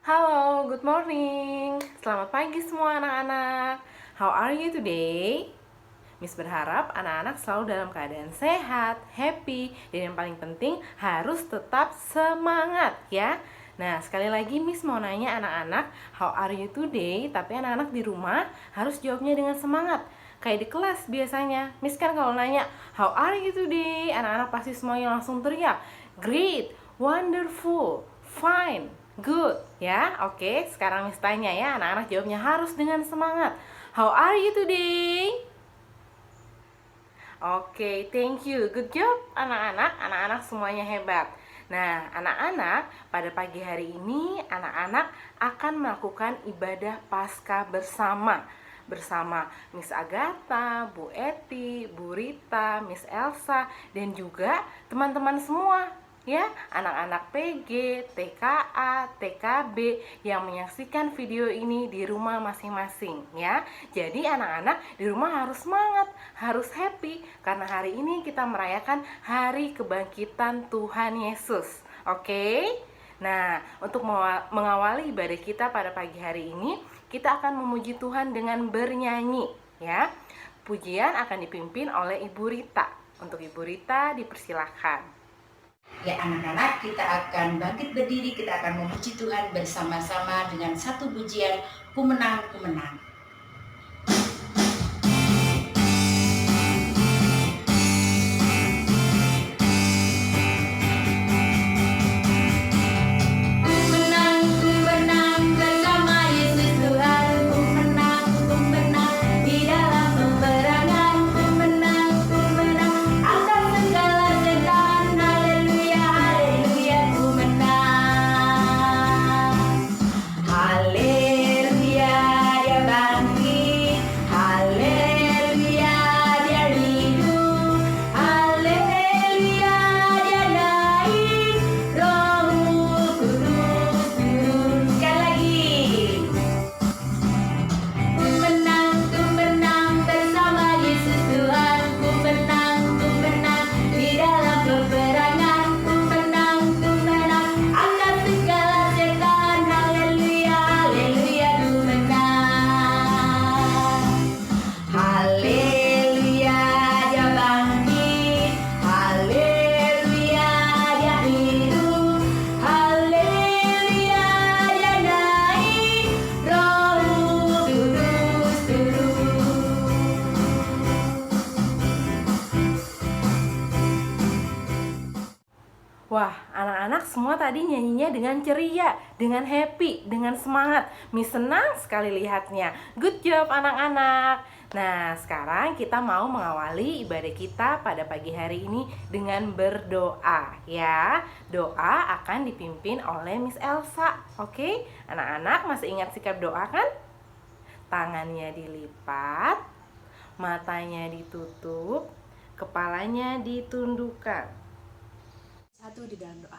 Halo, good morning. Selamat pagi semua anak-anak. How are you today? Miss berharap anak-anak selalu dalam keadaan sehat, happy, dan yang paling penting harus tetap semangat ya. Nah, sekali lagi Miss mau nanya anak-anak, how are you today? Tapi anak-anak di rumah harus jawabnya dengan semangat. Kayak di kelas biasanya, Miss kan kalau nanya, how are you today? Anak-anak pasti semuanya langsung teriak, great, wonderful, fine, good ya. Oke, sekarang Miss tanya ya, anak-anak jawabnya harus dengan semangat. How are you today? Oke, thank you. Good job anak-anak. Anak-anak semuanya hebat. Nah, anak-anak, pada pagi hari ini anak-anak akan melakukan ibadah Paskah bersama Miss Agatha, Bu Eti, Bu Rita, Miss Elsa, dan juga teman-teman semua ya, anak-anak PG, TKA, TKB yang menyaksikan video ini di rumah masing-masing ya. Jadi anak-anak di rumah harus semangat, harus happy karena hari ini kita merayakan hari kebangkitan Tuhan Yesus. Oke? Nah, untuk mengawali ibadah kita pada pagi hari ini, kita akan memuji Tuhan dengan bernyanyi ya. Pujian akan dipimpin oleh Ibu Rita. Untuk Ibu Rita dipersilahkan. Ya anak-anak, kita akan bangkit berdiri, kita akan memuji Tuhan bersama-sama dengan satu pujian, Ku menang, ku menang. Wah, anak-anak semua tadi nyanyinya dengan ceria, dengan happy, dengan semangat. Miss senang sekali lihatnya. Good job anak-anak. Nah, sekarang kita mau mengawali ibadah kita pada pagi hari ini dengan berdoa ya. Doa akan dipimpin oleh Miss Elsa. Oke? Anak-anak masih ingat sikap doa kan? Tangannya dilipat, matanya ditutup, kepalanya ditundukkan. Satu di dalam doa.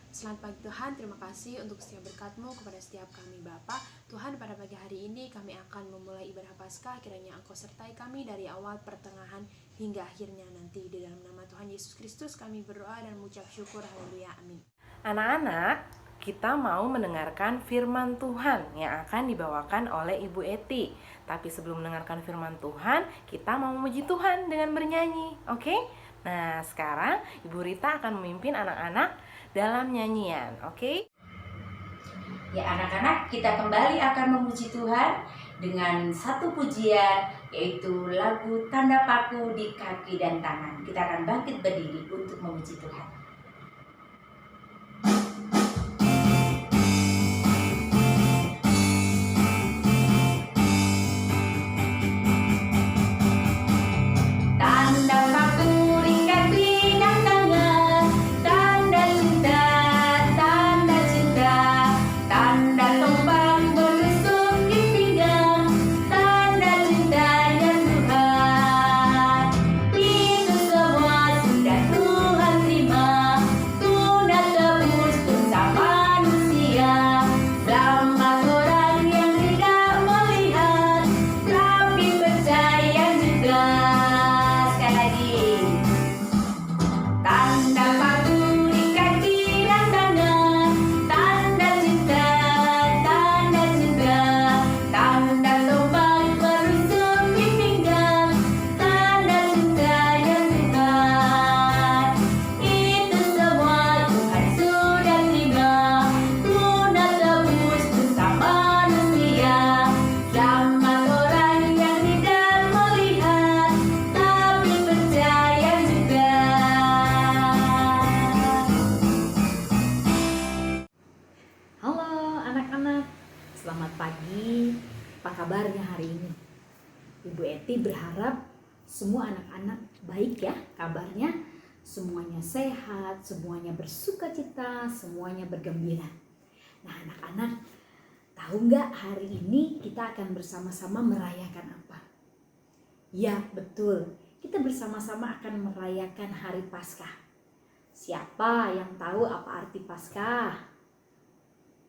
Selamat pagi Tuhan, terima kasih untuk setiap berkat-Mu kepada setiap kami Bapa. Tuhan, pada pagi hari ini kami akan memulai ibadah Paskah, kiranya Engkau sertai kami dari awal, pertengahan, hingga akhirnya nanti. Di dalam nama Tuhan Yesus Kristus kami berdoa dan mengucap syukur, haleluya, amin. Anak-anak, kita mau mendengarkan firman Tuhan yang akan dibawakan oleh Ibu Eti. Tapi sebelum mendengarkan firman Tuhan, kita mau memuji Tuhan dengan bernyanyi, oke? Nah, sekarang Ibu Rita akan memimpin anak-anak dalam nyanyian, oke? Ya anak-anak, kita kembali akan memuji Tuhan dengan satu pujian, yaitu lagu Tanda Paku di Kaki dan Tangan. Kita akan bangkit berdiri untuk memuji Tuhan. Itu semua sudah Tuhan terima. kabarnya hari ini? Ibu Eti berharap semua anak-anak baik ya kabarnya. Semuanya sehat, semuanya bersuka cita, semuanya bergembira. Nah anak-anak, tahu nggak hari ini kita akan bersama-sama merayakan apa? Ya betul, kita bersama-sama akan merayakan Hari Paskah. Siapa yang tahu apa arti Paskah?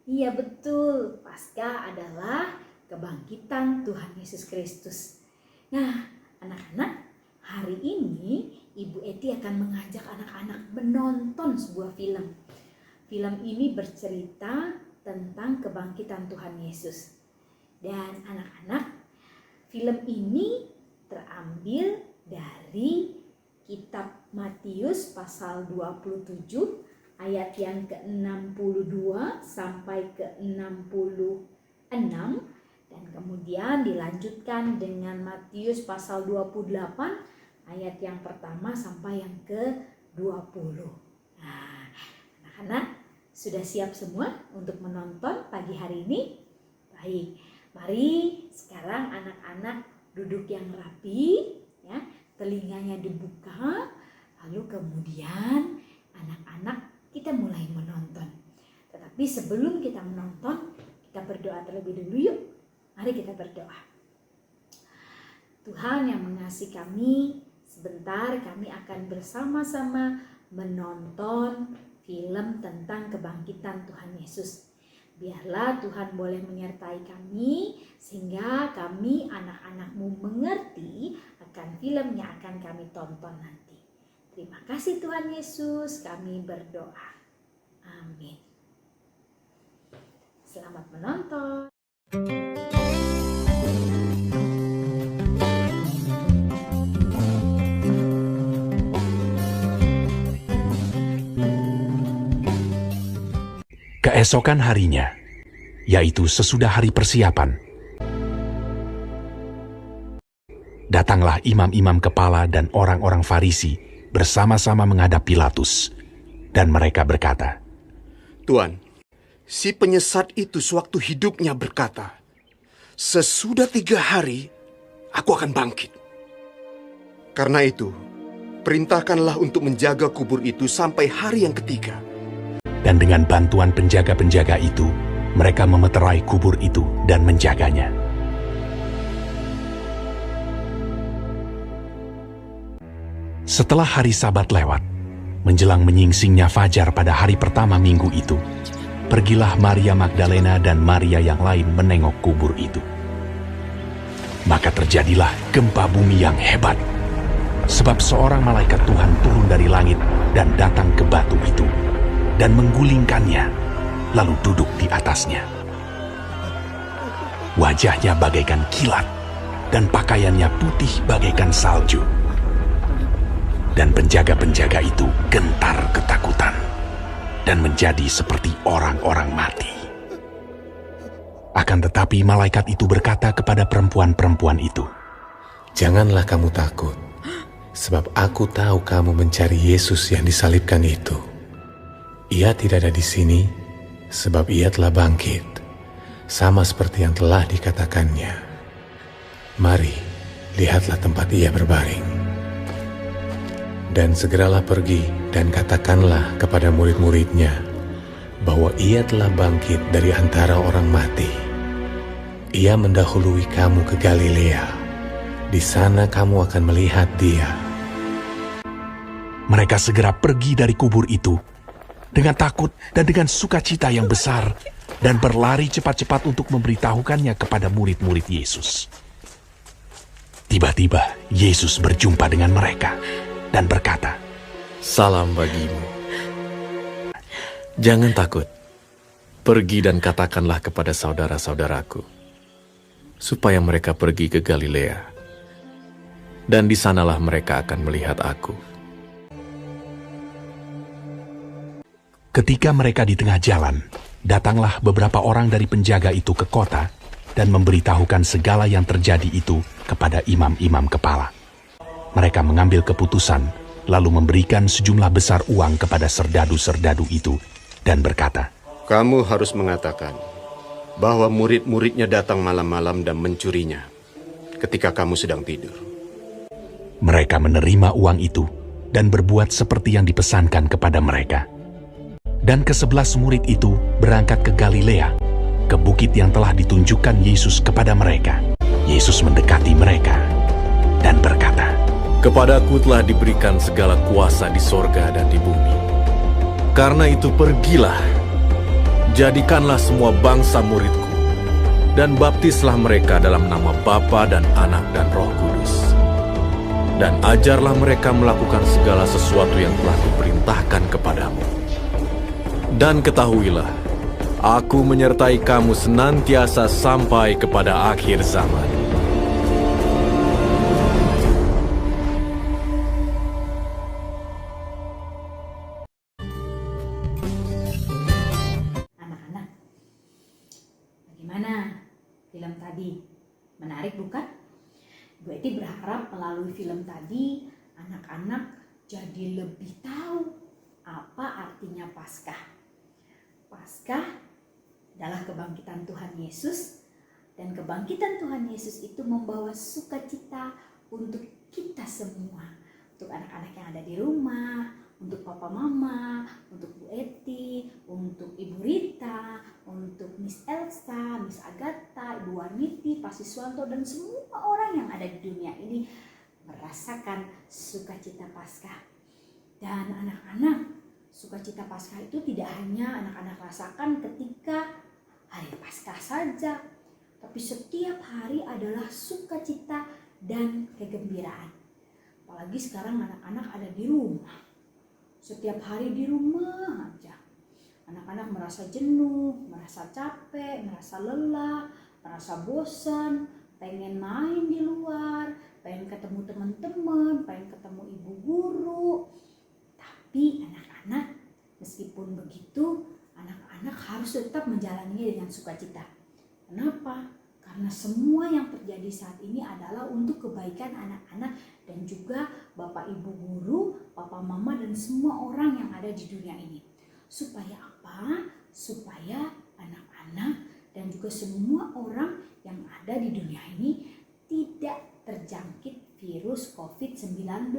Iya betul, Paskah adalah kebangkitan Tuhan Yesus Kristus. Nah anak-anak, hari ini Ibu Eti akan mengajak anak-anak menonton sebuah film. Film ini bercerita tentang kebangkitan Tuhan Yesus. Dan anak-anak, film ini terambil dari kitab Matius pasal 27 ayat yang ke-62 sampai ke-66. Dan kemudian dilanjutkan dengan Matius pasal 28 ayat yang pertama sampai yang ke-20. Nah, anak-anak sudah siap semua untuk menonton pagi hari ini? Baik, mari sekarang anak-anak duduk yang rapi, ya, telinganya dibuka, lalu kemudian anak-anak kita mulai menonton. Tetapi sebelum kita menonton, kita berdoa terlebih dulu yuk. Mari kita berdoa. Tuhan yang mengasihi kami, sebentar kami akan bersama-sama menonton film tentang kebangkitan Tuhan Yesus. Biarlah Tuhan boleh menyertai kami sehingga kami anak-anak-Mu mengerti akan film yang akan kami tonton nanti. Terima kasih Tuhan Yesus, kami berdoa. Amin. Selamat menonton. Keesokan harinya, yaitu sesudah hari persiapan, datanglah imam-imam kepala dan orang-orang Farisi bersama-sama menghadap Pilatus, dan mereka berkata, Tuan, si penyesat itu sewaktu hidupnya berkata, sesudah 3 hari, aku akan bangkit. Karena itu, perintahkanlah untuk menjaga kubur itu sampai hari yang ketiga. Dan dengan bantuan penjaga-penjaga itu, mereka memeterai kubur itu dan menjaganya. Setelah hari Sabat lewat, menjelang menyingsingnya fajar pada hari pertama minggu itu, pergilah Maria Magdalena dan Maria yang lain menengok kubur itu. Maka terjadilah gempa bumi yang hebat, sebab seorang malaikat Tuhan turun dari langit dan datang ke batu itu, dan menggulingkannya, lalu duduk di atasnya. Wajahnya bagaikan kilat, dan pakaiannya putih bagaikan salju. Dan penjaga-penjaga itu gentar ketakutan, dan menjadi seperti orang-orang mati. Akan tetapi malaikat itu berkata kepada perempuan-perempuan itu, Janganlah kamu takut, sebab aku tahu kamu mencari Yesus yang disalibkan itu. Ia tidak ada di sini, sebab ia telah bangkit, sama seperti yang telah dikatakannya. Mari, lihatlah tempat ia berbaring. Dan segeralah pergi dan katakanlah kepada murid-muridnya, bahwa ia telah bangkit dari antara orang mati. Ia mendahului kamu ke Galilea. Di sana kamu akan melihat dia. Mereka segera pergi dari kubur itu, dengan takut dan dengan sukacita yang besar, dan berlari cepat-cepat untuk memberitahukannya kepada murid-murid Yesus. Tiba-tiba Yesus berjumpa dengan mereka dan berkata, Salam bagimu. Jangan takut. Pergi dan katakanlah kepada saudara-saudaraku, supaya mereka pergi ke Galilea, dan di sanalah mereka akan melihat aku. Ketika mereka di tengah jalan, datanglah beberapa orang dari penjaga itu ke kota dan memberitahukan segala yang terjadi itu kepada imam-imam kepala. Mereka mengambil keputusan, lalu memberikan sejumlah besar uang kepada serdadu-serdadu itu dan berkata, Kamu harus mengatakan, bahwa murid-muridnya datang malam-malam dan mencurinya ketika kamu sedang tidur. Mereka menerima uang itu dan berbuat seperti yang dipesankan kepada mereka. Dan ke-11 murid itu berangkat ke Galilea, ke bukit yang telah ditunjukkan Yesus kepada mereka. Yesus mendekati mereka dan berkata, Kepadaku telah diberikan segala kuasa di sorga dan di bumi. Karena itu pergilah, jadikanlah semua bangsa muridku, dan baptislah mereka dalam nama Bapa dan Anak dan Roh Kudus. Dan ajarlah mereka melakukan segala sesuatu yang telah kuperintahkan kepadamu. Dan ketahuilah, aku menyertai kamu senantiasa sampai kepada akhir zaman. Anak-anak, bagaimana film tadi? Menarik bukan? Bu Eti berharap melalui film tadi anak-anak jadi lebih tahu apa artinya Paskah. Paskah adalah kebangkitan Tuhan Yesus, dan kebangkitan Tuhan Yesus itu membawa sukacita untuk kita semua, untuk anak-anak yang ada di rumah, untuk papa mama, untuk Bu Eti, untuk Ibu Rita, untuk Miss Elsa, Miss Agatha, Ibu Warniti, Pak Siswanto, dan semua orang yang ada di dunia ini merasakan sukacita Paskah. Dan anak-anak, sukacita Paskah itu tidak hanya anak-anak rasakan ketika hari Paskah saja, tapi setiap hari adalah sukacita dan kegembiraan. Apalagi sekarang anak-anak ada di rumah. Setiap hari di rumah aja. Anak-anak merasa jenuh, merasa capek, merasa lelah, merasa bosan, pengen main di luar, pengen ketemu teman-teman, pengen ketemu ibu guru. Tapi anak-anak, meskipun begitu, anak-anak harus tetap menjalaninya dengan sukacita. Kenapa? Karena semua yang terjadi saat ini adalah untuk kebaikan anak-anak dan juga Bapak Ibu guru, Papa Mama, dan semua orang yang ada di dunia ini. Supaya apa? Supaya anak-anak dan juga semua orang yang ada di dunia ini tidak terjangkit virus COVID-19.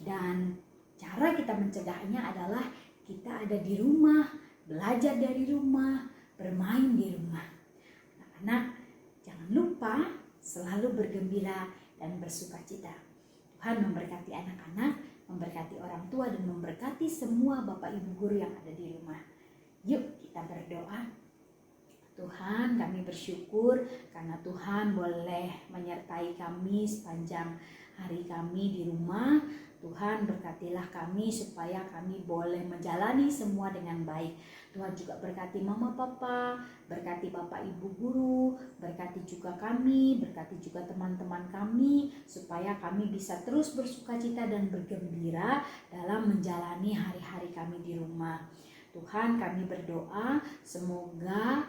Dan cara kita mencegahnya adalah kita ada di rumah, belajar dari rumah, bermain di rumah. Anak-anak, jangan lupa selalu bergembira dan bersukacita. Tuhan memberkati anak-anak, memberkati orang tua, dan memberkati semua Bapak Ibu guru yang ada di rumah. Yuk kita berdoa. Tuhan, kami bersyukur karena Tuhan boleh menyertai kami sepanjang hari kami di rumah. Tuhan, berkatilah kami supaya kami boleh menjalani semua dengan baik. Tuhan juga berkati mama papa, berkati bapak ibu guru, berkati juga kami, berkati juga teman-teman kami, supaya kami bisa terus bersukacita dan bergembira dalam menjalani hari-hari kami di rumah. Tuhan, kami berdoa semoga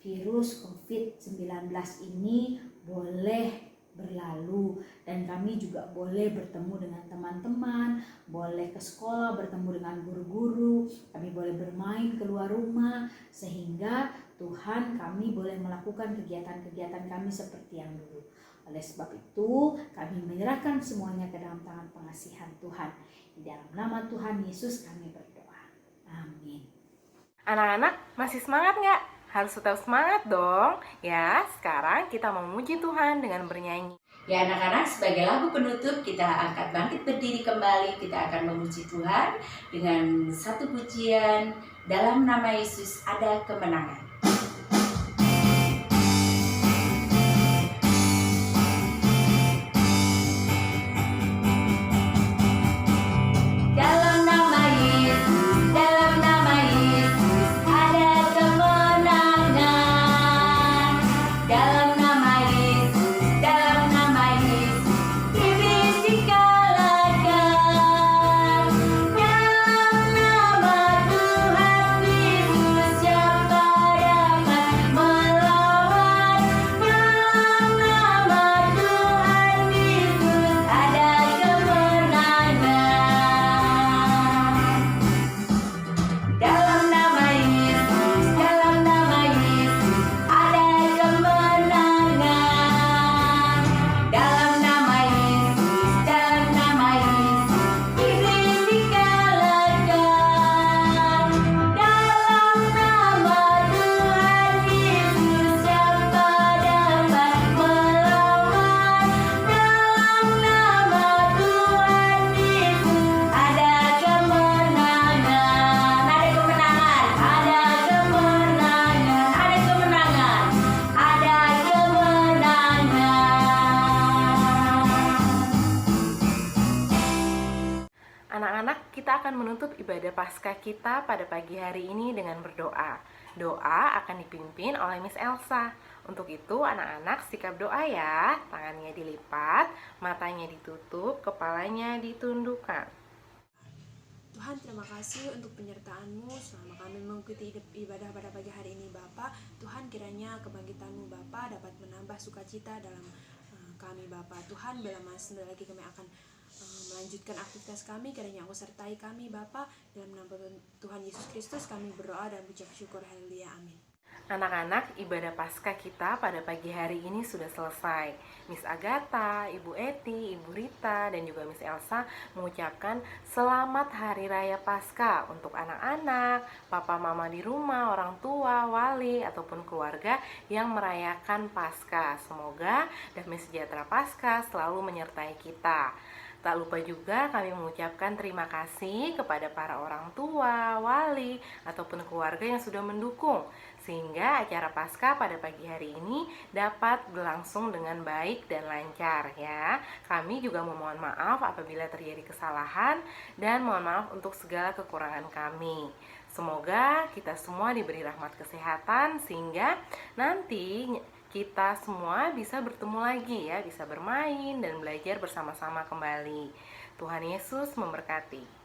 virus COVID-19 ini boleh berlalu, dan kami juga boleh bertemu dengan teman-teman, boleh ke sekolah bertemu dengan guru-guru, kami boleh bermain keluar rumah, sehingga Tuhan kami boleh melakukan kegiatan-kegiatan kami seperti yang dulu. Oleh sebab itu kami menyerahkan semuanya ke dalam tangan pengasihan Tuhan. Di dalam nama Tuhan Yesus kami berdoa. Amin. Anak-anak masih semangat nggak? Harus tetap semangat dong. Ya, sekarang kita memuji Tuhan dengan bernyanyi. Ya anak-anak, sebagai lagu penutup kita akan bangkit berdiri kembali. Kita akan memuji Tuhan dengan satu pujian, dalam nama Yesus ada kemenangan. Siapa ibadah Paskah kita pada pagi hari ini dengan berdoa. Doa akan dipimpin oleh Miss Elsa. Untuk itu anak-anak sikap doa ya. Tangannya dilipat, matanya ditutup, kepalanya ditundukkan. Tuhan, terima kasih untuk penyertaan-Mu selama kami mengikuti ibadah pada pagi hari ini Bapa. Tuhan, kiranya kebangkitan-Mu Bapa dapat menambah sukacita dalam kami Bapa. Tuhan, bila mana sebentar lagi kami akan melanjutkan aktivitas kami, kiranya Engkau sertai kami Bapa. Dalam nama Tuhan Yesus Kristus kami berdoa dan mengucap syukur. Haleluya, amin. Anak-anak, ibadah Paskah kita pada pagi hari ini sudah selesai. Miss Agatha, Ibu Eti, Ibu Rita, dan juga Miss Elsa mengucapkan selamat Hari Raya Paskah untuk anak-anak, papa mama di rumah, orang tua, wali, ataupun keluarga yang merayakan Paskah. Semoga damai sejahtera Paskah selalu menyertai kita. Tak lupa juga kami mengucapkan terima kasih kepada para orang tua, wali, ataupun keluarga yang sudah mendukung sehingga acara Paskah pada pagi hari ini dapat berlangsung dengan baik dan lancar ya. Kami juga memohon maaf apabila terjadi kesalahan dan mohon maaf untuk segala kekurangan kami. Semoga kita semua diberi rahmat kesehatan sehingga nanti kita semua bisa bertemu lagi ya, bisa bermain dan belajar bersama-sama kembali. Tuhan Yesus memberkati.